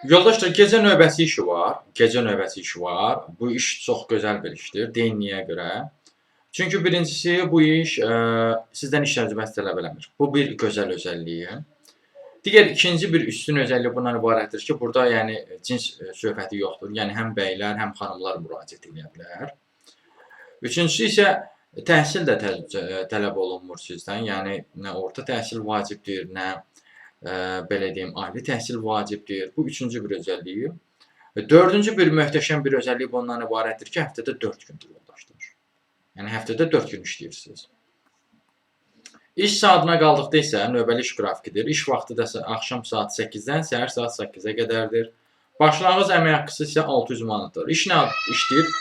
Yoldaşlar, gecə növbəsi işi var. Gecə növbəsi işi var. Bu iş çox gözəl bir işdir. Deyin niyə görə? Çünki birincisi bu iş sizdən iş təcrübəsi tələb eləmir. Bu bir gözəl özəlliyi. Digər ikinci bir üstün özəlliyi bundan ibarətdir ki, burada yəni cins söhbəti yoxdur. Yəni həm bəylər, həm xanımlar müraciət edə bilər. Üçüncüsü isə təhsil də tələb olunmur sizdən. Yəni nə orta təhsil vacibdir, nə belə deyim, ali təhsil vacibdir. Bu üçüncü bir özəlliyi. Dördüncü bir möhtəşəm bir özəllik bundan ibarətdir ki, həftədə 4 gündür yoldaşlar. Yəni həftədə 4 gün işləyirsiniz. İş saatına qaldıqda isə növbəli iş qrafikidir. İş vaxtı da axşam saat 8-dən səhər saat 8-ə qədərdir. Başlanğıc əmək haqqısı isə 600 manatdır. İş nə işdir?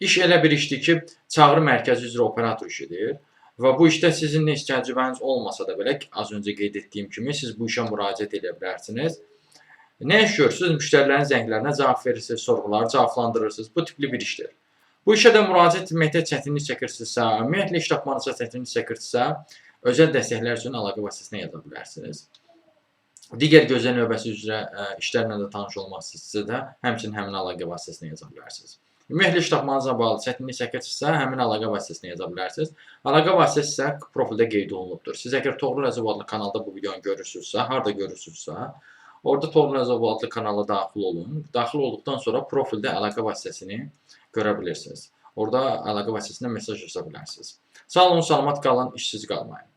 İş elə bir işdir ki, çağrı mərkəzi üzrə operator işidir. Və bu işdə sizin heç təcrübəniz olmasa da belə, az öncə qeyd etdiyim kimi, siz bu işə müraciət edə bilərsiniz. Nə iş görürsünüz? Müştərilərin zənglərinə cavab verirsiniz, sorğuları cavablandırırsınız. Bu tipli bir işdir. Bu işə də müraciət etməkdə çətinlik çəkirsinizsə, ümumiyyətlə iş tapmanızda çətinlik çəkirsinizsə, özəl dəstəklər üçün əlaqə vasitəsinə yaza bilərsiniz. Digər gözəl növbəsi üzrə işlərlə də tanış olmaq istəyirsinizsə də, həmçinin həmin əlaqə vasitəsinə yaza bilərsiniz. Ümumiyyətlə iş tapmanızla bağlı çətinlik çəkirsinizsə, həmin əlaqə vasitəsinə yaza bilərsiniz. Əlaqə vasitəsi isə profildə qeyd olunubdur. Siz əgər Toğrul Rəcəbov adlı kanalda bu videonu görürsünüzsə, harda görürsünüzsə, orada Toğrul Rəcəbov adlı kanala daxil olun. Daxil olduqdan sonra profildə əlaqə vasitəsini görə bilirsiniz. Orada əlaqə vasitəsindən mesaj yaza bilərsiniz. Sağ olun, salamat qalın, işsiz qalmayın.